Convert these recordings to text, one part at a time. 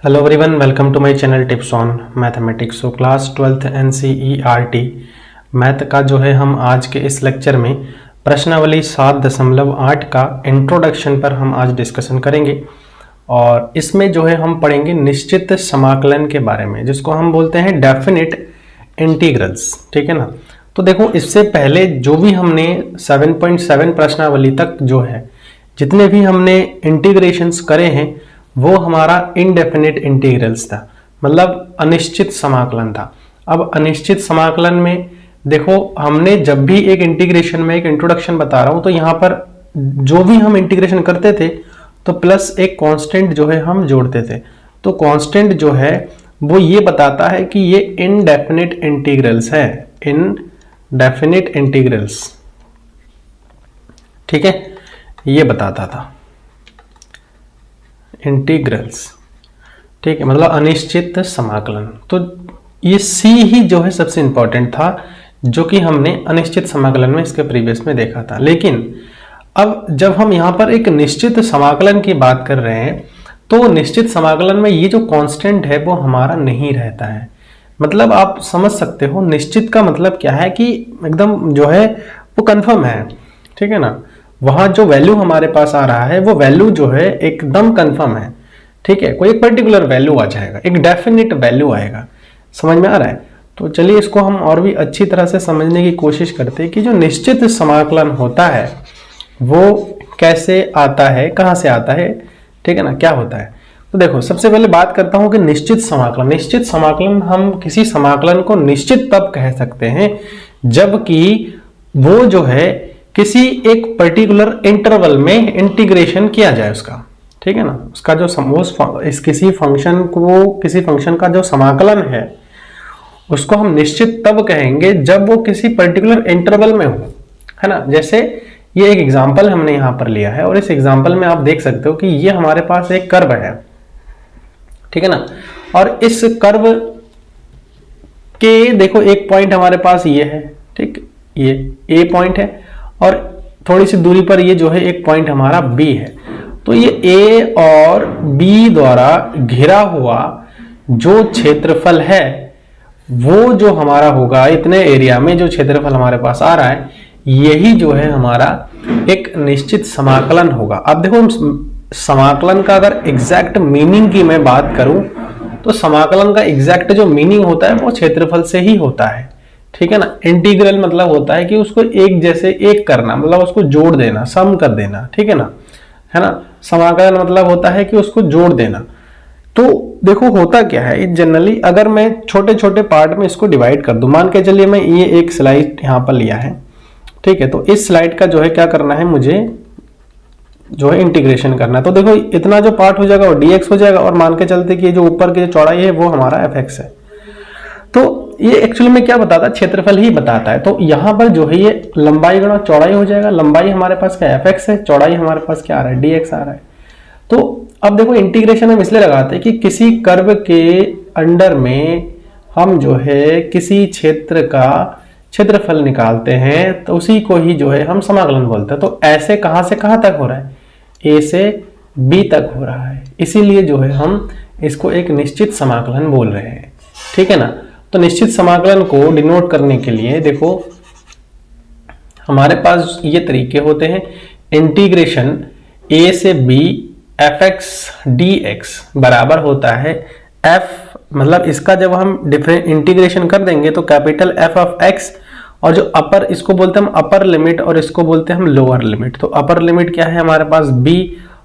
Hello everyone, welcome to my channel tips on mathematics. So class 12th NCERT math का जो है हम आज के इस लेक्चर में प्रश्नावली 7.8 का इंट्रोडक्शन पर हम आज डिस्कशन करेंगे। और इसमें जो है हम पढ़ेंगे निश्चित समाकलन के बारे में, जिसको हम बोलते हैं डेफिनिट इंटीग्रल्स। ठीक है ना। तो देखो, इससे पहले जो भी हमने 7.7 प्रश्नावली तक जो है जितने भी हमने इंटीग्रेशंस करे हैं वो हमारा इनडेफिनिट इंटीग्रल्स था, मतलब अनिश्चित समाकलन था। अब अनिश्चित समाकलन में देखो, हमने जब भी एक इंटीग्रेशन में एक इंट्रोडक्शन बता रहा हूं तो यहां पर जो भी हम इंटीग्रेशन करते थे तो प्लस एक कांस्टेंट जो है हम जोड़ते थे। तो कांस्टेंट जो है वो ये बताता है कि ये इनडेफिनिट इंटीग्रल्स है, इनडेफिनिट इंटीग्रल्स। ठीक है, ये बताता था इंटीग्रल्स। ठीक है, मतलब अनिश्चित समाकलन। तो ये सी ही जो है सबसे इंपॉर्टेंट था, जो कि हमने अनिश्चित समाकलन में इसके प्रीवियस में देखा था। लेकिन अब जब हम यहां पर एक निश्चित समाकलन की बात कर रहे हैं तो निश्चित समाकलन में ये जो कांस्टेंट है वो हमारा नहीं रहता है। मतलब आप समझ सकते हो निश्चित का मतलब क्या है कि एकदम जो है वो कंफर्म है। ठीक है ना, वहां जो वैल्यू हमारे पास आ रहा है वो वैल्यू जो है एकदम कंफर्म है। ठीक है, कोई एक पर्टिकुलर वैल्यू आ जाएगा, एक डेफिनिट वैल्यू आएगा। समझ में आ रहा है? तो चलिए इसको हम और भी अच्छी तरह से समझने की कोशिश करते हैं कि जो निश्चित समाकलन होता है वो कैसे आता है, कहां से आता है। ठीक है ना, क्या होता है। तो देखो, सबसे पहले बात करता हूं कि निश्चित समाकलन। निश्चित समाकलन, हम किसी समाकलन को निश्चित तब कह सकते हैं जबकि वो जो है किसी एक पर्टिकुलर इंटरवल में इंटीग्रेशन किया जाए उसका। ठीक है ना, उसका जो किसी फंक्शन का जो समाकलन है उसको हम निश्चित तब कहेंगे जब वो किसी पर्टिकुलर इंटरवल में हो। है ना, जैसे ये एक एग्जांपल हमने यहां पर लिया है और इस एग्जांपल में आप देख सकते हो कि ये हमारे पास एक कर्व है। ठीक है ना, और इस कर्व के देखो एक पॉइंट हमारे पास ये है। ठीक, ये ए पॉइंट है और थोड़ी सी दूरी पर ये जो है एक पॉइंट हमारा बी है। तो ये ए और बी द्वारा घिरा हुआ जो क्षेत्रफल है वो जो हमारा होगा, इतने एरिया में जो क्षेत्रफल हमारे पास आ रहा है, यही जो है हमारा एक निश्चित समाकलन होगा। अब देखो, समाकलन का अगर एग्जैक्ट मीनिंग की मैं बात करूं तो समाकलन का एग्जैक्ट जो मीनिंग होता है वो क्षेत्रफल से ही होता है। ठीक है ना, इंटीग्रल मतलब होता है कि उसको एक जैसे एक करना, मतलब उसको जोड़ देना, सम कर देना। ठीक है ना, समाकलन मतलब होता है कि उसको जोड़ देना। तो देखो होता क्या है, जनरली अगर मैं छोटे छोटे पार्ट में इसको डिवाइड कर दूं, मान के चलिए मैं ये एक स्लाइड यहां पर लिया है। ठीक है, तो इस स्लाइड का जो है क्या करना है, मुझे जो है इंटीग्रेशन करना है। तो देखो इतना जो पार्ट हो जाएगा वो dx हो जाएगा और मान के चलते कि जो ऊपर की जो चौड़ाई है वो हमारा fx है। तो ये एक्चुअली में क्या बताता है, क्षेत्रफल ही बताता है। तो यहां पर जो है ये लंबाई गुणा चौड़ाई हो जाएगा। लंबाई हमारे पास क्या fx है, चौड़ाई हमारे पास क्या आ रहा है, dx आ रहा है। तो अब देखो, इंटीग्रेशन हम इसलिए लगाते हैं कि किसी कर्व के अंडर में हम जो है किसी क्षेत्र का क्षेत्रफल निकालते हैं तो उसी को ही जो है हम समाकलन बोलते हैं। तो ऐसे कहां से कहां तक हो रहा है, ए से बी तक हो रहा है, इसीलिए जो है हम इसको एक निश्चित समाकलन बोल रहे हैं। ठीक है ना। तो निश्चित समाकलन को डिनोट करने के लिए देखो हमारे पास ये तरीके होते हैं। इंटीग्रेशन ए से बी fx dx बराबर होता है f, मतलब इसका जब हम डिफरेंट इंटीग्रेशन कर देंगे तो कैपिटल F ऑफ x, और जो अपर, इसको बोलते हैं हम अपर लिमिट और इसको बोलते हैं हम लोअर लिमिट। तो अपर लिमिट क्या है हमारे पास b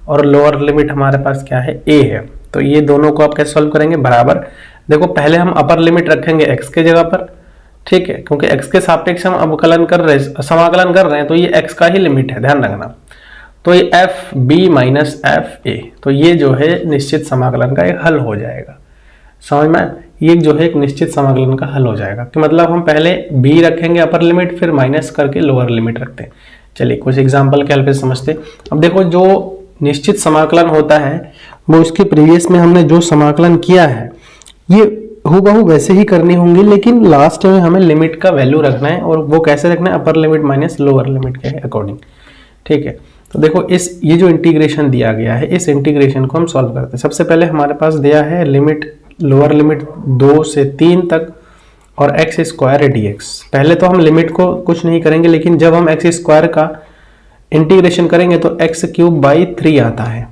और लोअर लिमिट हमारे पास क्या है, a है। तो ये दोनों को आप कैसे सॉल्व करेंगे, बराबर। देखो पहले हम अपर लिमिट रखेंगे x के जगह पर। ठीक है, क्योंकि x के सापेक्ष हम अवकलन कर रहे हैं, समाकलन कर रहे हैं, तो ये x का ही लिमिट है, ध्यान रखना। तो ये F B minus F A, तो ये जो है निश्चित समाकलन का एक हल हो जाएगा। समझ में, ये जो है एक निश्चित समाकलन का हल हो जाएगा कि मतलब हम पहले b रखेंगे अपर लिमिट, फिर माइनस करके लोअर लिमिट रखते हैं। चलिए कुछ एग्जांपल के हेल्प से समझते हैं। अब देखो, जो निश्चित समाकलन होता है वो उसके प्रीवियस में हमने जो समाकलन किया है ये हूबहू वैसे ही करनी होंगी, लेकिन लास्ट में हमें लिमिट का वैल्यू रखना है। और वो कैसे रखना है, upper limit minus lower limit के अकॉर्डिंग। ठीक है, तो देखो ये जो इंटीग्रेशन दिया गया है, इस इंटीग्रेशन को हम सॉल्व करते हैं। सबसे पहले हमारे पास दिया है लिमिट, लोअर लिमिट 2 से 3 तक और एक्स स्क्वायर dx। पहले तो हम लिमिट को कुछ नहीं करेंगे, लेकिन जब हम एक्स स्क्वायर का इंटीग्रेशन करेंगे तो एक्स क्यूब बाई 3 आता है,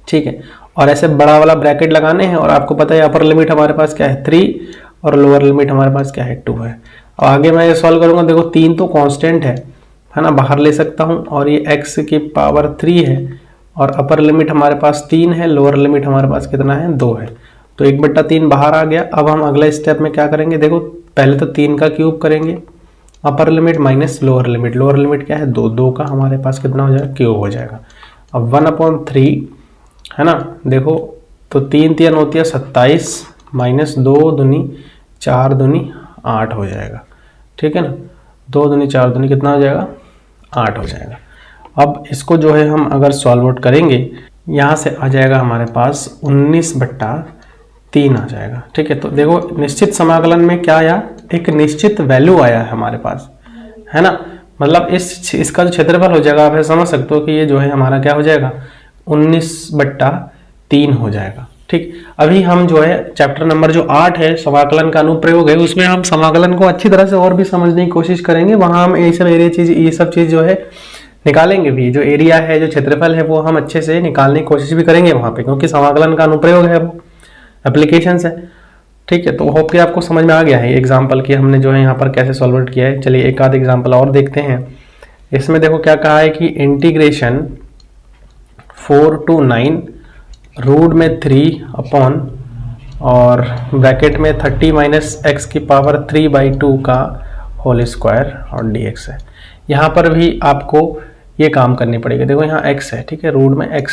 ठीक है। और ऐसे बड़ा वाला ब्रैकेट लगाने हैं, और आपको पता है अपर लिमिट हमारे पास क्या है 3 और लोअर लिमिट हमारे पास क्या है 2 है। और आगे मैं ये सॉल्व करूंगा, देखो 3 तो कांस्टेंट है ना, बाहर ले सकता हूं, और ये x की पावर 3 है, और अपर लिमिट हमारे पास 3 है, लोअर लिमिट हमारे पास कितना है 2 है, तो 1/3 बाहर आ गया। अब हम अगले स्टेप में क्या करेंगे, देखो पहले तो 3 का क्यूब करेंगे, upper limit minus lower limit क्या है 2 का हमारे पास कितना हो जाएगा क्यूब हो जाएगा। अब 1/3 है ना, देखो तो 3 3 होती है 27 माइनस 2 दूनी 4 दूनी 8 हो जाएगा, ठीक है ना। 2 दूनी 4 दूनी कितना हो जाएगा 8 हो जाएगा। अब इसको जो है हम अगर सॉल्व आउट करेंगे, यहाँ से आ जाएगा हमारे पास 19/3 आ जाएगा, ठीक है। तो देखो निश्चित समाकलन में क्या आया, एक निश्चित वैल्यू आया है हमारे पास, है ना। मतलब इसका जो क्षेत्रफल हो जाएगा, आप समझ सकते हो कि ये जो है हमारा क्या हो जाएगा 19/3 हो जाएगा, ठीक। अभी हम जो है चैप्टर नंबर जो 8 है समाकलन का अनुप्रयोग है, उसमें हम समाकलन को अच्छी तरह से और भी समझने की कोशिश करेंगे। वहां हम ये सब चीज जो है निकालेंगे भी, जो एरिया है जो क्षेत्रफल है वो हम अच्छे से निकालने की कोशिश भी करेंगे वहां पे, क्योंकि समाकलन का अनुप्रयोग है, वो एप्लीकेशन है, ठीक है। तो होप कि आपको समझ में आ गया है एग्जाम्पल की हमने जो है यहाँ पर कैसे सॉल्व किया है। चलिए एक आध एग्जाम्पल और देखते हैं। इसमें देखो क्या कहा है कि इंटीग्रेशन 4 to 9 रूट में 3 अपॉन और ब्रैकेट में 30 माइनस एक्स की पावर 3/2 का होल स्क्वायर और dx है। यहाँ पर भी आपको ये काम करनी पड़ेगी। देखो यहाँ x है, ठीक है, रूट में x।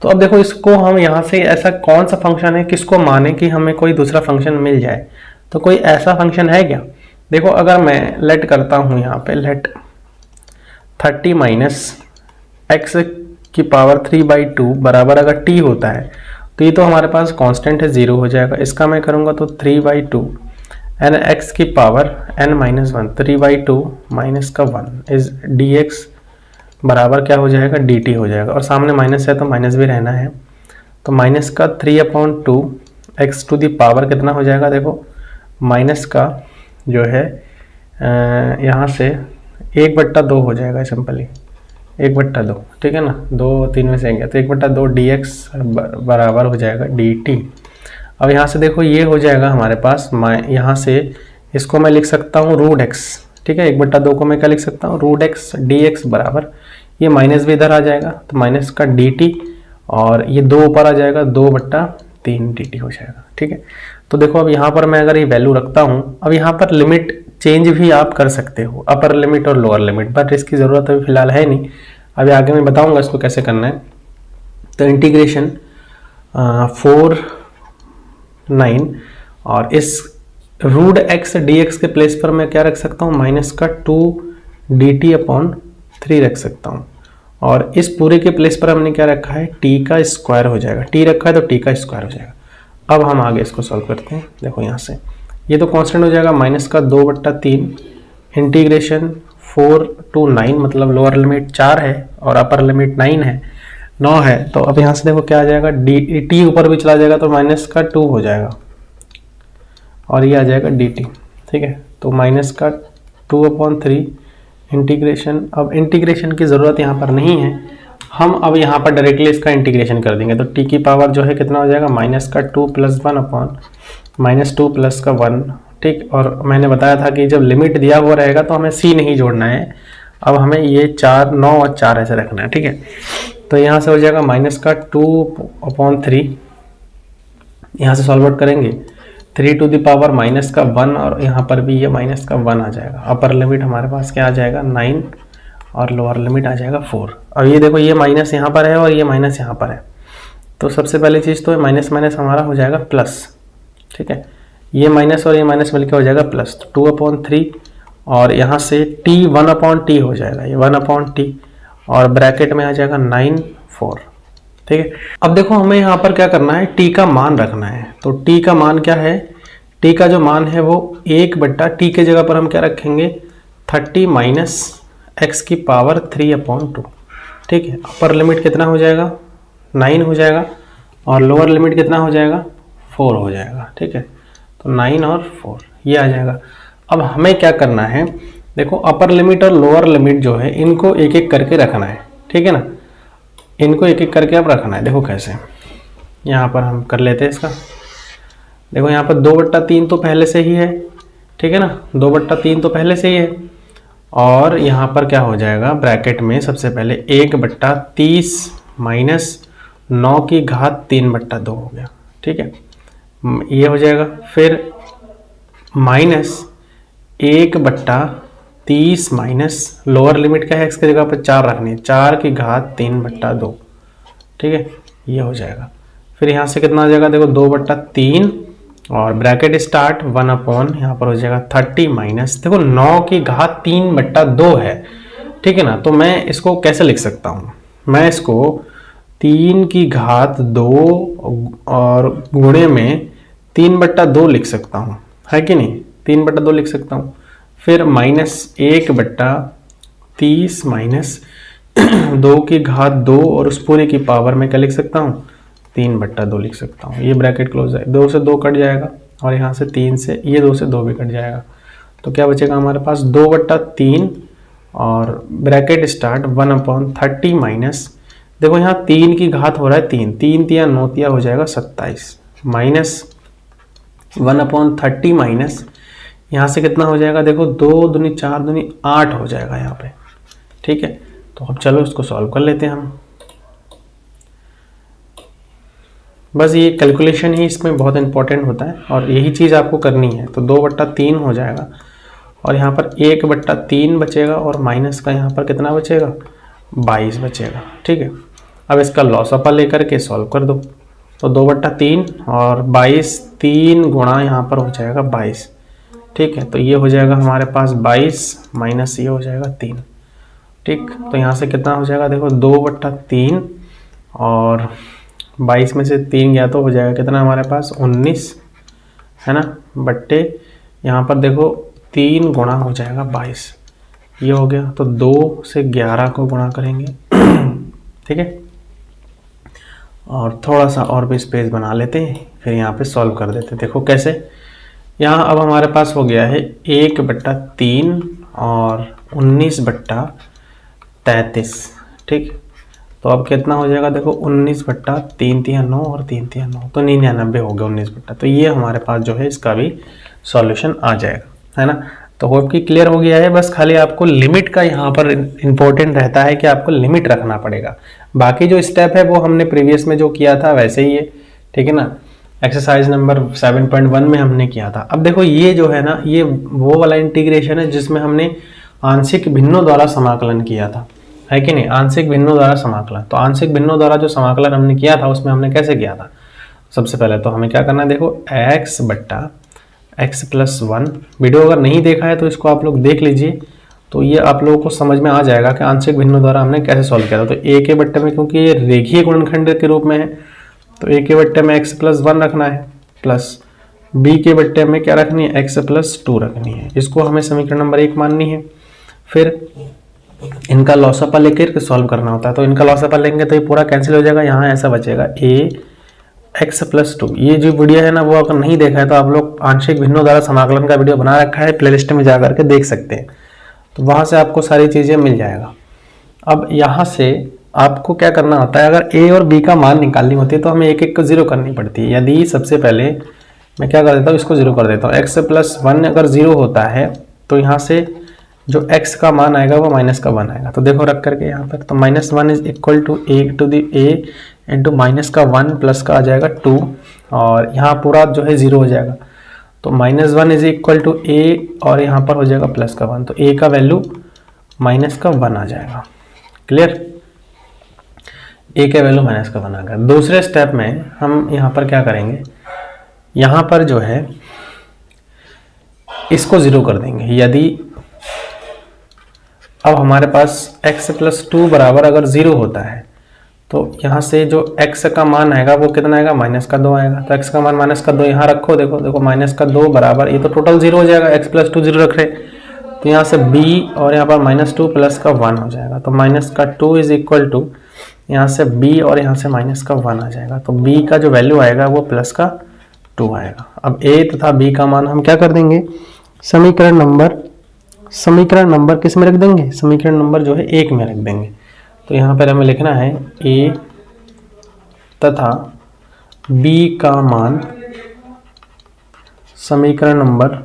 तो अब देखो इसको हम यहाँ से ऐसा कौन सा फंक्शन है, किसको माने कि हमें कोई दूसरा फंक्शन मिल जाए, तो कोई ऐसा फंक्शन है क्या। देखो अगर मैं लेट करता हूँ यहाँ पे, लेट 30 माइनस एक्स की पावर 3/2 बराबर अगर t होता है, तो ये तो हमारे पास कांस्टेंट है 0 हो जाएगा। इसका मैं करूँगा तो 3/2 एन एक्स की पावर n-1 3/2 माइनस का 1 इज dx बराबर क्या हो जाएगा dt हो जाएगा। और सामने माइनस है तो माइनस भी रहना है, तो माइनस का 3/2 x टू दी पावर कितना हो जाएगा, देखो माइनस का जो है यहाँ से 1/2 हो जाएगा, सिंपली 1/2, ठीक है ना, 2 3 में से गया तो 1/2 dx बराबर हो जाएगा dt। अब यहाँ से देखो ये हो जाएगा हमारे पास, यहाँ से इसको मैं लिख सकता हूँ रूट x, ठीक है। 1/2 को मैं क्या लिख सकता हूँ रूट x dx बराबर, ये माइनस भी इधर आ जाएगा तो माइनस का dt, और ये 2 ऊपर आ जाएगा 2/3 dt हो जाएगा, ठीक है। तो देखो अब यहाँ पर मैं अगर ये वैल्यू रखता हूँ, अब यहाँ पर लिमिट चेंज भी आप कर सकते हो, अपर लिमिट और लोअर लिमिट, बट इसकी ज़रूरत अभी फिलहाल है नहीं, अभी आगे मैं बताऊँगा इसको कैसे करना है। तो इंटीग्रेशन 4 9 और इस रूट x dx के प्लेस पर मैं क्या रख सकता हूँ माइनस का 2 dt/3 रख सकता हूँ, और इस पूरे के प्लेस पर हमने क्या रखा है t का स्क्वायर हो जाएगा, t रखा है तो t का स्क्वायर हो जाएगा। अब हम आगे इसको सॉल्व करते हैं। देखो यहाँ से ये तो कांस्टेंट हो जाएगा माइनस का 2/3 इंटीग्रेशन 4 to 9, मतलब लोअर लिमिट 4 है और अपर लिमिट 9 है। तो अब यहाँ से देखो क्या आ जाएगा dt ऊपर भी चला जाएगा तो माइनस का 2 हो जाएगा, और ये आ जाएगा dt, ठीक है। तो माइनस का 2/3 इंटीग्रेशन, अब इंटीग्रेशन की ज़रूरत यहाँ पर नहीं है, हम अब यहाँ पर डायरेक्टली इसका इंटीग्रेशन कर देंगे। तो t की पावर जो है कितना हो जाएगा माइनस का 2 + 1 अपॉन माइनस 2 + का 1, ठीक। और मैंने बताया था कि जब लिमिट दिया हुआ रहेगा तो हमें c नहीं जोड़ना है, अब हमें ये 4 9 और 4 ऐसे रखना है, ठीक है। तो यहाँ से हो जाएगा माइनस का 2/3, यहाँ से सॉल्व आउट करेंगे 3 टू द पावर माइनस का 1, और यहाँ पर भी ये माइनस का 1 आ जाएगा। अपर लिमिट हमारे पास क्या आ जाएगा 9 और लोअर लिमिट आ जाएगा 4। अब ये देखो ये माइनस यहाँ पर है और ये माइनस यहाँ पर है, तो सबसे पहली चीज़ तो माइनस माइनस हमारा हो जाएगा प्लस, ठीक है। ये माइनस और ये माइनस मिलकर हो जाएगा प्लस, तो 2/3 और यहाँ से t 1/t हो जाएगा, ये 1/t और ब्रैकेट में आ जाएगा 9 4, ठीक है। अब देखो हमें यहाँ पर क्या करना है, t का मान रखना है। तो t का मान क्या है, t का जो मान है वो 1/t के जगह पर हम क्या रखेंगे 30 माइनस x की पावर 3/2। ठीक है, अपर लिमिट कितना हो जाएगा 9 हो जाएगा और लोअर लिमिट कितना हो जाएगा 4 हो जाएगा। ठीक है, तो 9 और 4 ये आ जाएगा। अब हमें क्या करना है, देखो अपर लिमिट और लोअर लिमिट जो है इनको एक एक करके रखना है। ठीक है ना, इनको एक एक करके अब रखना है। देखो कैसे, यहाँ पर हम कर लेते हैं इसका। देखो यहाँ पर 2/3 तो पहले से ही है। ठीक है ना, 2/3 तो पहले से ही है और यहाँ पर क्या हो जाएगा ब्रैकेट में सबसे पहले 1/30 माइनस 9 की घात 3/2 हो गया। ठीक है, ये हो जाएगा। फिर माइनस 1/30 माइनस लोअर लिमिट का है, x की जगह पर 4 रखनी है, 4 की घात 3/2। ठीक है, ये हो जाएगा। फिर यहाँ से कितना आ जाएगा, देखो 2/3 और ब्रैकेट स्टार्ट 1 यहाँ पर हो जाएगा 30 माइनस, देखो 9 की घात 3/2 है। ठीक है ना, तो मैं इसको कैसे लिख सकता हूँ, मैं इसको 3 की घात 2 और गुणे में 3/2 लिख सकता हूँ, है कि नहीं, 3/2 लिख सकता हूँ। फिर माइनस 1/30 माइनस 2 की घात 2 और उस पूरे की पावर में क्या लिख सकता हूँ 3/2 लिख सकता हूँ। ये ब्रैकेट क्लोज है, 2 से 2 कट जाएगा और यहाँ से 3 से ये 2 से 2 भी कट जाएगा। तो क्या बचेगा हमारे पास 2/3 और ब्रैकेट स्टार्ट 1/30 माइनस, देखो यहाँ 3 की घात हो रहा है 3, 3 तिया 9 तिया हो जाएगा 27 माइनस 1/30 माइनस यहाँ से कितना हो जाएगा, देखो 2 दूनी 4 दूनी 8 हो जाएगा यहाँ पे। ठीक है, तो अब चलो इसको सॉल्व कर लेते हैं हम। बस ये कैलकुलेशन ही इसमें बहुत इंपॉर्टेंट होता है और यही चीज़ आपको करनी है। तो 2/3 हो जाएगा और यहाँ पर 1/3 बचेगा और माइनस का यहाँ पर कितना बचेगा 22 बचेगा। ठीक है, अब इसका लॉस अपर लेकर के सॉल्व कर दो। तो 2/3 और 22, 3 गुणा यहाँ पर हो जाएगा 22। ठीक है, तो ये हो जाएगा हमारे पास 22 माइनस ये हो जाएगा 3। ठीक, तो यहाँ से कितना हो जाएगा, देखो 2/3 और 22 में से 3 गया तो हो जाएगा कितना हमारे पास 19, है ना, बट्टे यहाँ पर देखो 3 गुणा हो जाएगा 22, ये हो गया। तो 2 से 11 को गुणा करेंगे। ठीक है, और थोड़ा सा और भी स्पेस बना लेते हैं, फिर यहाँ पे सॉल्व कर देते हैं। देखो कैसे, यहाँ अब हमारे पास हो गया है 1/3 और 19/33। ठीक, तो अब कितना हो जाएगा, देखो 19/3 तिया 9 और 3 तिया 9, तो 99 हो गया 19 तो ये हमारे पास जो है इसका भी सॉल्यूशन आ जाएगा, है ना। तो होप कि क्लियर हो गया है। बस खाली आपको लिमिट का यहाँ पर इंपॉर्टेंट रहता है कि आपको लिमिट रखना पड़ेगा। बाकी जो स्टेप है वो हमने प्रीवियस में जो किया था वैसे ही है। ठीक है ना, एक्सरसाइज नंबर 7.1 में हमने किया था। अब देखो ये जो है ना, ये वो वाला इंटीग्रेशन है जिसमें हमने आंशिक भिन्नों द्वारा समाकलन किया था, है कि नहीं, आंशिक भिन्नों द्वारा समाकलन। तो आंशिक भिन्नों द्वारा जो समाकलन हमने किया था उसमें हमने कैसे किया था, सबसे पहले तो हमें क्या करना है, देखो x/x+1। वीडियो अगर नहीं देखा है तो इसको आप लोग देख लीजिए, तो ये आप लोगों को समझ में आ जाएगा कि आंशिक भिन्नों द्वारा हमने कैसे सॉल्व किया था। तो a के बट्टे में, क्योंकि ये रेखीय गुणनखंड के रूप में है, तो a के बट्टे में x+1 रखना है, प्लस b के बट्टे में क्या रखनी है, x+2 रखनी है। इसको हमें समीकरण नंबर 1 माननी है। फिर इनका लॉसअपर लेकर सॉल्व करना होता है, तो इनका लॉसअपर लेंगे तो ये पूरा कैंसिल हो जाएगा, यहाँ ऐसा बचेगा ax+2। ये जो वीडियो है ना, वो अगर नहीं देखा है तो आप लोग आंशिक भिन्नों द्वारा समाकलन का वीडियो बना रखा है, प्लेलिस्ट में जा करके देख सकते हैं, तो वहां से आपको सारी चीजें मिल जाएगा। अब यहाँ से आपको क्या करना होता है, अगर a और b का मान निकालनी होती है तो हमें एक एक को जीरो करनी पड़ती है। यदि सबसे पहले मैं क्या कर देता हूँ, इसको जीरो कर देता हूँ। x+1 अगर जीरो होता है तो यहाँ से जो x का मान आएगा वो -1 आएगा। तो देखो रख करके यहाँ पर, तो -1 is equal to a into -1 plus का आ जाएगा 2 और यहाँ पूरा जो है जीरो हो जाएगा। तो -1 इज इक्वल टू a और यहाँ पर हो जाएगा +1, तो a का वैल्यू -1 आ जाएगा। क्लियर, a का वैल्यू -1 आ गया। दूसरे स्टेप में हम यहाँ पर क्या करेंगे, यहाँ पर जो है इसको जीरो कर देंगे। यदि अब हमारे पास x+2 बराबर अगर 0 होता है तो यहाँ से जो x का मान आएगा वो कितना आएगा, -2 आएगा। तो x का मान -2 यहाँ रखो, देखो -2 बराबर, ये तो टोटल 0 हो जाएगा, x+2 0 रख रहे, तो यहाँ से b और यहाँ पर -2 प्लस का 1 हो जाएगा, तो माइनस का 2 इज इक्वल टू यहाँ से b और यहाँ से माइनस का 1 आ जाएगा, तो b का जो वैल्यू आएगा वो प्लस का 2 आएगा। अब a तथा b का मान हम क्या कर देंगे, समीकरण नंबर किस में रख देंगे, समीकरण नंबर जो है 1 में रख देंगे। तो यहाँ पर हमें लिखना है a तथा b का मान समीकरण नंबर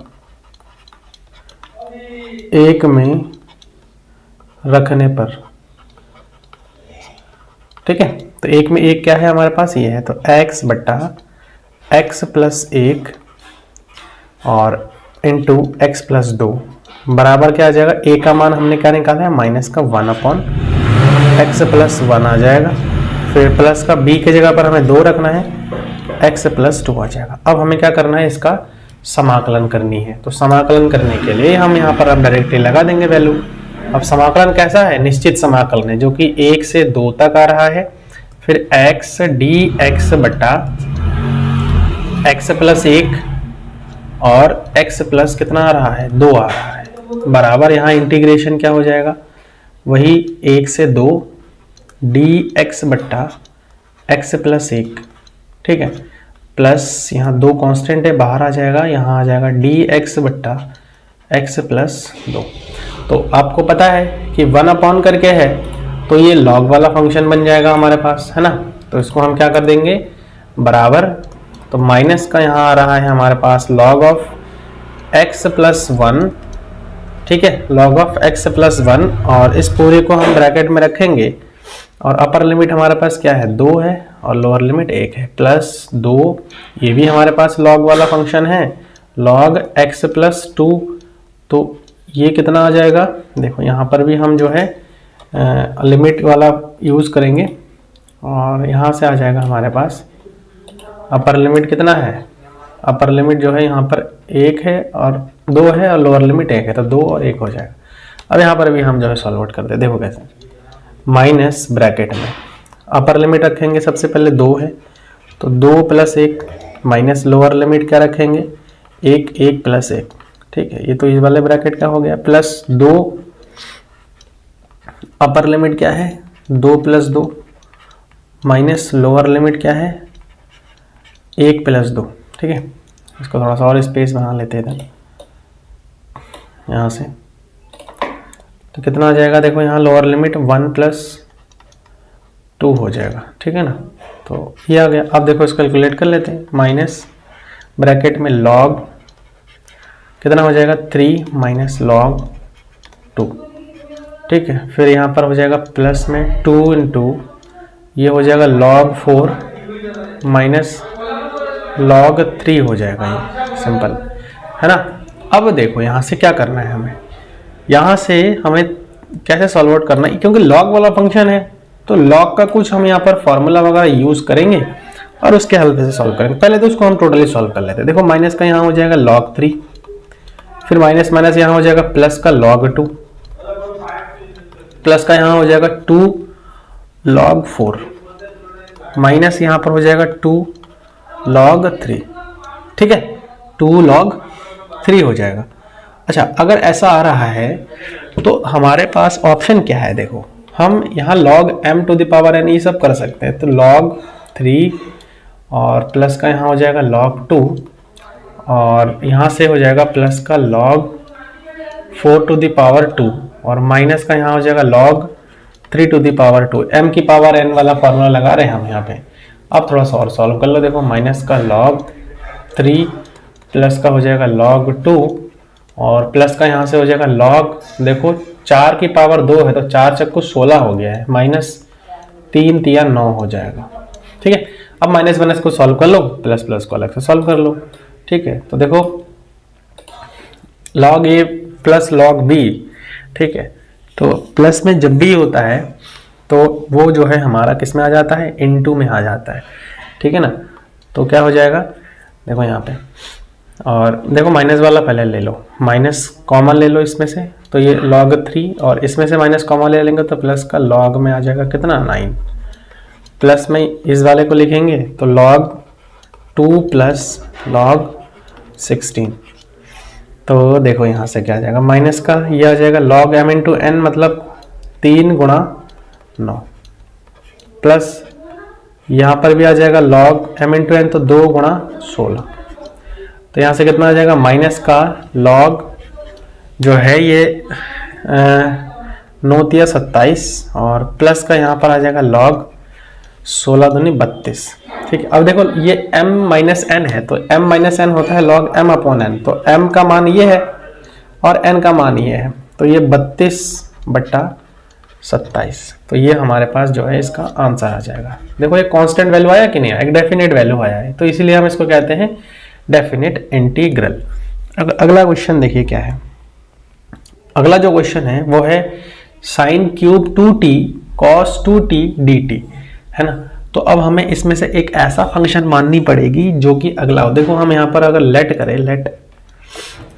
1 में रखने पर, ठीक है। तो 1 में 1 क्या है हमारे पास, ये है, तो x बट्टा x प्लस 1 और इंटू x प्लस 2 बराबर क्या आ जाएगा, a का मान हमने क्या निकाला है, माइनस का 1 अपॉन x प्लस 1 आ जाएगा, फिर प्लस का b की जगह पर हमें 2 रखना है, x प्लस 2 आ जाएगा। अब हमें क्या करना है, इसका समाकलन करनी है। तो समाकलन करने के लिए हम यहाँ पर अब डायरेक्टली लगा देंगे वैल्यू। अब समाकलन कैसा है, निश्चित समाकलन है जो कि 1 से 2 तक आ रहा है, फिर x dx बटा x प्लस 1 और x प्लस कितना आ रहा है, 2 आ रहा है, बराबर यहाँ इंटीग्रेशन क्या हो जाएगा, वही 1 से 2 dx बट्टा x प्लस 1, ठीक है, प्लस यहाँ 2 कांस्टेंट है, बाहर आ जाएगा, यहाँ आ जाएगा dx बट्टा x प्लस 2। तो आपको पता है कि 1 अपॉन करके है तो ये लॉग वाला फंक्शन बन जाएगा हमारे पास, है ना। तो इसको हम क्या कर देंगे, बराबर, तो माइनस का यहाँ आ रहा है हमारे पास लॉग ऑफ x प्लस 1, ठीक है, लॉग ऑफ x प्लस 1, और इस पूरे को हम ब्रैकेट में रखेंगे और अपर लिमिट हमारे पास क्या है, 2 है और लोअर लिमिट 1 है, प्लस 2, ये भी हमारे पास लॉग वाला फंक्शन है, लॉग x प्लस 2, तो ये कितना आ जाएगा, देखो यहाँ पर भी हम जो है लिमिट वाला यूज़ करेंगे और यहाँ से आ जाएगा हमारे पास अपर लिमिट कितना है, अपर लिमिट जो है यहाँ पर 1 है और 2 है और लोअर लिमिट 1 है, तो 2 और 1 हो जाएगा। अब यहाँ पर भी हम जो है सॉल्व आउट करते हैं, देखो कैसे, माइनस ब्रैकेट में अपर लिमिट रखेंगे, सबसे पहले 2 है तो 2 प्लस 1, माइनस लोअर लिमिट क्या रखेंगे, 1 प्लस 1, ठीक है, ये तो इस वाले ब्रैकेट का हो गया, प्लस 2, अपर लिमिट क्या है 2 प्लस 2, माइनस लोअर लिमिट क्या है 1 प्लस 2, ठीक है। इसको थोड़ा सा और स्पेस बना लेते थे यहाँ से, तो कितना आ जाएगा, देखो यहाँ लोअर लिमिट 1 प्लस 2 हो जाएगा, ठीक है ना। तो ये आ गया। अब देखो इसको कैलकुलेट कर लेते हैं, माइनस ब्रैकेट में लॉग कितना हो जाएगा, 3 माइनस लॉग 2, ठीक है, फिर यहाँ पर हो जाएगा प्लस में 2 इंटू ये हो जाएगा log 4 माइनस log 3 हो जाएगा, ये सिंपल है ना। अब देखो यहाँ से क्या करना है, हमें यहाँ से हमें कैसे सॉल्व आउट करना है, क्योंकि log वाला फंक्शन है तो log का कुछ हम यहाँ पर फॉर्मूला वगैरह यूज करेंगे और उसके हेल्प से सॉल्व करेंगे। पहले तो उसको हम टोटली सॉल्व कर लेते हैं। देखो माइनस का यहाँ हो जाएगा log 3, फिर माइनस माइनस यहाँ हो जाएगा प्लस का log 2, प्लस का यहाँ हो जाएगा 2 log 4, माइनस यहाँ पर हो जाएगा 2 log 3, ठीक है, 2 log 3 हो जाएगा। अच्छा, अगर ऐसा आ रहा है तो हमारे पास ऑप्शन क्या है, देखो हम यहाँ log m to the power n ये सब कर सकते हैं, तो log 3 और प्लस का यहाँ हो जाएगा log 2 और यहाँ से हो जाएगा प्लस का log 4 टू द पावर 2 और माइनस का यहाँ हो जाएगा log 3 to the power 2, m की पावर n वाला फॉर्मूला लगा रहे हैं हम यहाँ पे। अब थोड़ा सा और सॉल्व कर लो, देखो माइनस का log 3 प्लस का हो जाएगा log 2 और प्लस का यहाँ से हो जाएगा log, देखो 4 की पावर 2 है तो 4 चक्कू 16 हो गया है, माइनस 3 तिया 9 हो जाएगा, ठीक है। अब माइनस माइनस को सॉल्व कर लो, प्लस प्लस को अलग से सॉल्व कर लो, ठीक है। तो देखो log a plus log b, ठीक है, तो प्लस में जब भी होता है तो वो जो है हमारा किस में आ जाता है, इनटू में आ जाता है, ठीक है ना। तो क्या हो जाएगा, देखो यहाँ पे, और देखो माइनस वाला पहले ले लो, माइनस कॉमन ले लो इसमें से, तो ये log 3 और इसमें से माइनस कॉमन ले लेंगे तो प्लस का log में आ जाएगा कितना 9, प्लस में इस वाले को लिखेंगे तो log 2 प्लस log 16, तो देखो यहाँ से क्या आ जाएगा, माइनस का ये आ जाएगा log m इंटू एन, मतलब 3 गुणा 9, प्लस यहाँ पर भी आ जाएगा log m इंटू एन, तो 2 गुणा 16। तो यहाँ से कितना आ जाएगा, माइनस का log जो है ये 9 तिया 27, और प्लस का यहाँ पर आ जाएगा log 16 दूनी 32। ठीक है, अब देखो ये m माइनस एन है, तो m माइनस एन होता है log m अपॉन एन, तो m का मान ये है और n का मान ये है, तो ये 32/27। तो ये हमारे पास जो है इसका आंसर आ जाएगा। देखो ये कांस्टेंट वैल्यू आया कि नहीं आया, एक डेफिनेट वैल्यू आया है, तो इसीलिए हम इसको कहते हैं डेफिनेट इंटीग्रल। अगला क्वेश्चन देखिए क्या है। अगला जो क्वेश्चन है वो है sine cube 2t cos 2t dt, है ना। तो अब हमें इसमें से एक ऐसा फंक्शन माननी पड़ेगी जो कि अगला हो। देखो हम यहाँ पर अगर लेट करें, लेट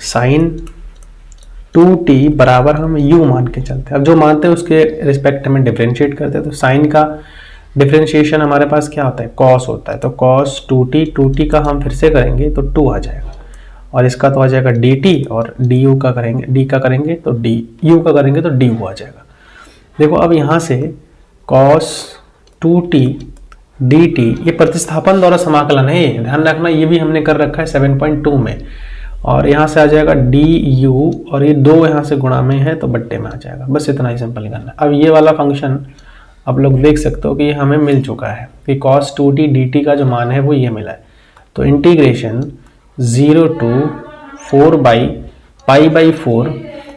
साइन 2t बराबर हम u मान के चलते हैं। अब जो मानते हैं उसके रिस्पेक्ट में डिफरेंशिएट करते हैं, तो साइन का डिफरेंशिएशन हमारे पास क्या होता है, cos होता है, तो cos 2t का हम फिर से करेंगे तो 2 आ जाएगा, और इसका तो आ जाएगा dt, और du का करेंगे, d का करेंगे तो du का करेंगे तो du आ जाएगा। देखो अब यहाँ से cos 2t dt ये प्रतिस्थापन द्वारा समाकलन है, ये ध्यान रखना, ये भी हमने कर रखा है 7.2 में, और यहाँ से आ जाएगा du, और ये 2 यहाँ से गुणा में है तो बट्टे में आ जाएगा। बस इतना ही सिंपल करना है। अब ये वाला फंक्शन आप लोग देख सकते हो कि ये हमें मिल चुका है कि cos 2t dt का जो मान है वो ये मिला है। तो इंटीग्रेशन 0 to 4/π/4,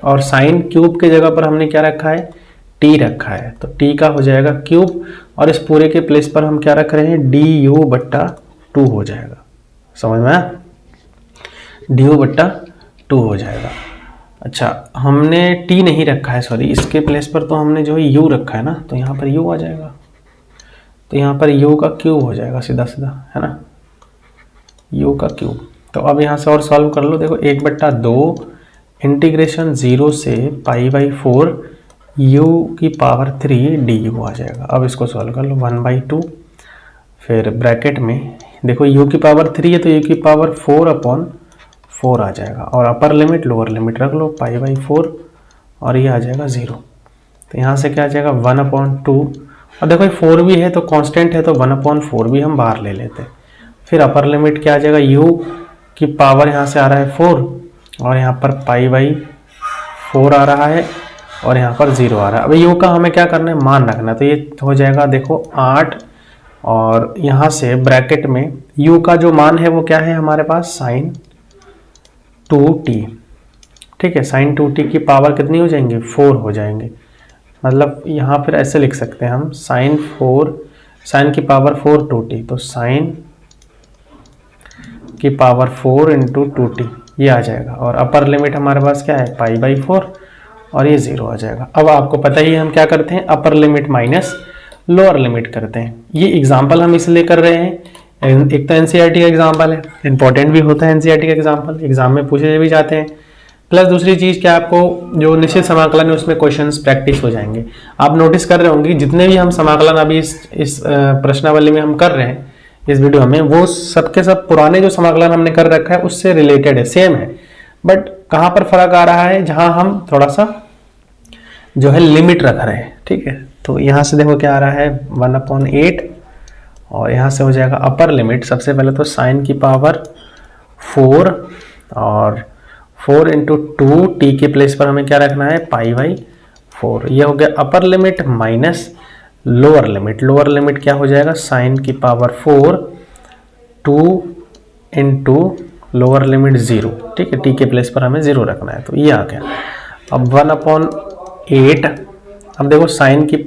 और साइन क्यूब के जगह पर हमने क्या रखा है, t रखा है, तो t का हो जाएगा क्यूब, और इस पूरे के प्लेस पर हम क्या रख रहे हैं, du/2 हो जाएगा। समझ में आया, du/2 हो जाएगा। अच्छा, हमने t नहीं रखा है, सॉरी, इसके प्लेस पर तो हमने जो है u रखा है ना, तो यहाँ पर u आ जाएगा, तो यहाँ पर u का क्यूब हो जाएगा सीधा सीधा, है ना, u का क्यूब। तो अब यहाँ से और सॉल्व कर लो। देखो 1/2 इंटीग्रेशन 0 से π/4 u⁻3 du आ जाएगा। अब इसको सॉल्व कर लो, 1/2, फिर ब्रैकेट में देखो u⁻3 है तो u⁻4/4 आ जाएगा, और अपर लिमिट लोअर लिमिट रख लो π/4, और ये आ जाएगा 0। तो यहाँ से क्या आ जाएगा 1/2, और देखो 4 भी है तो कांस्टेंट है, तो 1/4 भी हम बाहर ले लेते हैं। फिर अपर लिमिट क्या आ जाएगा, u की पावर यहाँ से आ रहा है 4, और यहाँ पर π/4 आ रहा है, और यहाँ पर 0 आ रहा है। अब u का हमें क्या करना है, मान रखना, तो ये हो जाएगा देखो 8, और यहाँ से ब्रैकेट में u का जो मान है वो क्या है हमारे पास, साइन 2t। ठीक है, साइन 2t की पावर कितनी हो जाएंगी, 4 हो जाएंगे। मतलब यहाँ फिर ऐसे लिख सकते हैं हम, साइन की पावर 4 2t, तो साइन की पावर 4 इंटू 2t ये आ जाएगा, और अपर लिमिट हमारे पास क्या है π/4, और ये 0 आ जाएगा। अब आपको पता ही हम क्या करते हैं, upper limit minus lower limit करते हैं। ये एग्जाम्पल हम इसलिए कर रहे हैं, एक तो एनसीईआरटी का एग्जाम्पल है, इंपॉर्टेंट भी होता है एनसीईआरटी का एग्जाम्पल, एग्जाम में पूछे भी जाते हैं, प्लस दूसरी चीज़ क्या, आपको जो निश्चित समाकलन है उसमें क्वेश्चंस प्रैक्टिस हो जाएंगे। आप नोटिस कर रहे होंगे जितने भी हम समाकलन अभी इस प्रश्नावली में हम कर रहे हैं इस वीडियो में, वो सबके सब पुराने जो समाकलन हमने कर रखा है उससे रिलेटेड है, सेम है, बट कहाँ पर फर्क आ रहा है, जहाँ हम थोड़ा सा जो है लिमिट रख रहे हैं। ठीक है, तो यहाँ से देखो क्या आ रहा है 1/8, और यहाँ से हो जाएगा अपर लिमिट, सबसे पहले तो साइन की पावर 4, और 4 इंटू 2 t के प्लेस पर हमें क्या रखना है π/4, ये हो गया upper limit, minus lower limit क्या हो जाएगा, साइन की पावर 4 2 इंटू लोअर लिमिट 0। ठीक है, t के प्लेस पर हमें 0 रखना है, तो ये आ गया। अब 1/8, अब देखो साइन की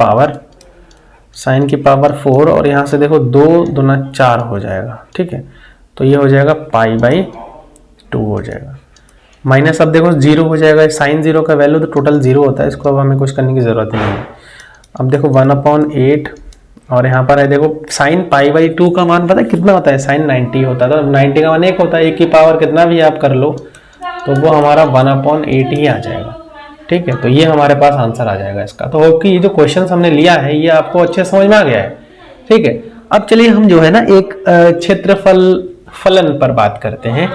पावर 4, और यहाँ से देखो 2 दूना 4 हो जाएगा। ठीक है, तो ये हो जाएगा π/2 हो जाएगा, माइनस अब देखो 0 हो जाएगा, साइन 0 का वैल्यू तो टोटल 0 होता है, इसको अब हमें कुछ करने की जरूरत ही नहीं है। अब देखो 1/8, और यहाँ पर है देखो साइन π/2 का मान पता है कितना होता है, साइन 90 होता है, तो 90 का मान 1 होता है, 1 की पावर कितना भी आप कर लो तो वो हमारा 1/8 ही आ जाएगा। ठीक है, तो ये हमारे पास आंसर आ जाएगा इसका। तो होप कि ये जो क्वेश्चन हमने लिया है ये आपको अच्छे समझ में आ गया है। ठीक है, अब चलिए हम जो है ना एक क्षेत्रफल फलन पर बात करते हैं।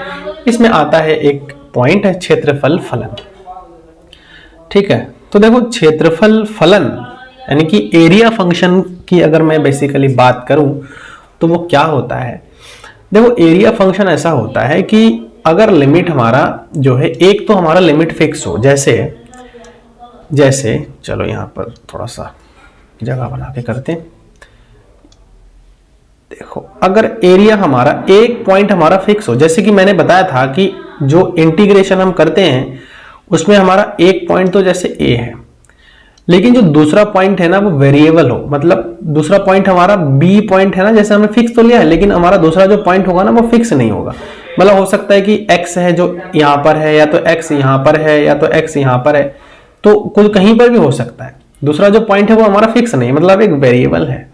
इसमें आता है एक पॉइंट है क्षेत्रफल फलन। ठीक है, तो देखो क्षेत्रफल फलन यानी कि एरिया फंक्शन की अगर मैं बेसिकली बात करूं तो वो क्या होता है। देखो एरिया फंक्शन ऐसा होता है कि अगर लिमिट हमारा जो है, एक तो हमारा लिमिट फिक्स हो, जैसे चलो यहां पर थोड़ा सा जगह बना के करते हैं। देखो अगर एरिया हमारा एक पॉइंट हमारा फिक्स हो, जैसे कि मैंने बताया था कि जो इंटीग्रेशन हम करते हैं उसमें हमारा एक पॉइंट तो जैसे ए है, लेकिन जो दूसरा पॉइंट है ना वो वेरिएबल हो, मतलब दूसरा पॉइंट हमारा बी पॉइंट है ना, जैसे हमने फिक्स तो लिया है लेकिन हमारा दूसरा जो पॉइंट होगा ना वो फिक्स नहीं होगा। मतलब हो सकता है कि x है जो यहां पर है, या तो x यहां पर है, या तो x यहां पर है, तो कोई कहीं पर भी हो सकता है। दूसरा जो पॉइंट है वो हमारा फिक्स नहीं, मतलब एक वेरिएबल है।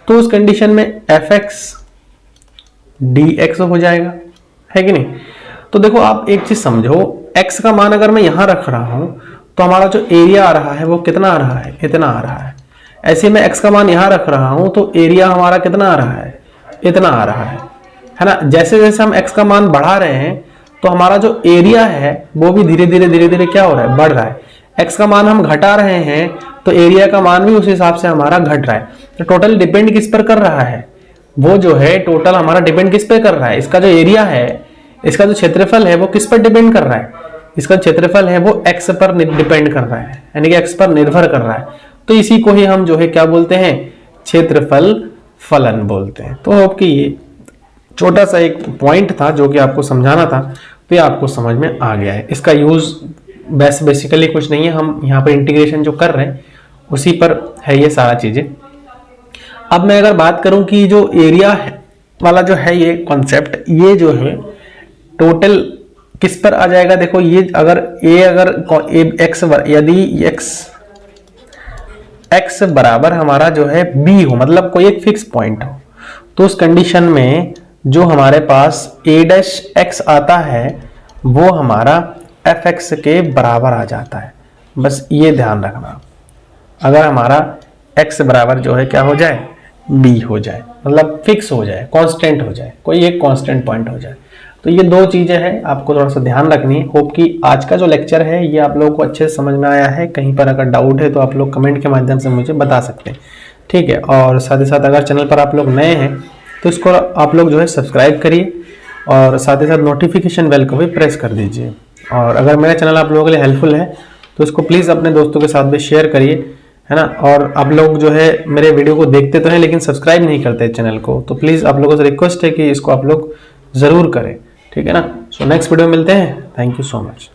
तो उस कंडीशन में fx dx हो जाएगा, है कि नहीं। तो देखो आप एक चीज समझो, x का मान अगर मैं यहां रख रहा हूं तो हमारा जो एरिया आ रहा है वो कितना आ रहा है, इतना आ रहा है। ऐसे मैं x का मान यहां रख रहा हूं तो एरिया हमारा कितना आ रहा है, इतना आ रहा है ना। जैसे जैसे हम x का मान बढ़ा रहे हैं तो हमारा जो एरिया है वो भी धीरे धीरे क्या हो रहा है, बढ़ रहा है। x का मान हम घटा रहे हैं तो एरिया का मान भी उस हिसाब से हमारा घट रहा है। तो टोटल डिपेंड किस पर कर रहा है, वो जो है टोटल हमारा डिपेंड किस पे कर रहा है, इसका जो एरिया है, इसका जो क्षेत्रफल है वो किस पर डिपेंड कर रहा है, इसका क्षेत्रफल है वो x पर डिपेंड कर रहा है, यानी कि x पर निर्भर कर रहा है। तो इसी को ही हम जो है क्या बोलते हैं, क्षेत्रफल फलन बोलते हैं। तो होप कि ये छोटा सा एक पॉइंट था जो कि आपको समझाना था, तो ये आपको समझ में आ गया है। इसका यूज बेसिकली कुछ नहीं है, हम यहाँ पर इंटीग्रेशन जो कर रहे हैं उसी पर है ये सारा चीजें। अब मैं अगर बात करूं कि जो एरिया वाला जो है ये कॉन्सेप्ट, ये जो है टोटल किस पर आ जाएगा। देखो ये अगर x यदि x बराबर हमारा जो है b हो, मतलब कोई एक फिक्स पॉइंट हो, तो उस कंडीशन में जो हमारे पास a' आता है वो हमारा fx के बराबर आ जाता है। बस ये ध्यान रखना, अगर हमारा x बराबर जो है क्या हो जाए, b हो जाए, मतलब फिक्स हो जाए, कांस्टेंट हो जाए, कोई एक कांस्टेंट पॉइंट हो जाए। तो ये दो चीजें हैं आपको थोड़ा सा ध्यान रखनी है। होप कि आज का जो लेक्चर है ये आप लोगों को अच्छे से समझ में आया है। कहीं पर अगर डाउट है तो आप लोग कमेंट के माध्यम से मुझे बता सकते हैं, ठीक है। और साथ ही साथ अगर चैनल पर आप लोग नए हैं तो इसको आप लोग जो है सब्सक्राइब करिए, और साथ ही साथ नोटिफिकेशन बेल को भी प्रेस कर दीजिए। और अगर मेरा चैनल आप लोगों के लिए हेल्पफुल है तो इसको प्लीज़ अपने दोस्तों के साथ भी शेयर करिए, है ना। और आप लोग जो है मेरे वीडियो को देखते तो हैं लेकिन सब्सक्राइब नहीं करते चैनल को, तो प्लीज़ आप लोगों से रिक्वेस्ट है कि इसको आप लोग ज़रूर करें, ठीक है ना। सो नेक्स्ट वीडियो में मिलते हैं। Thank you so much.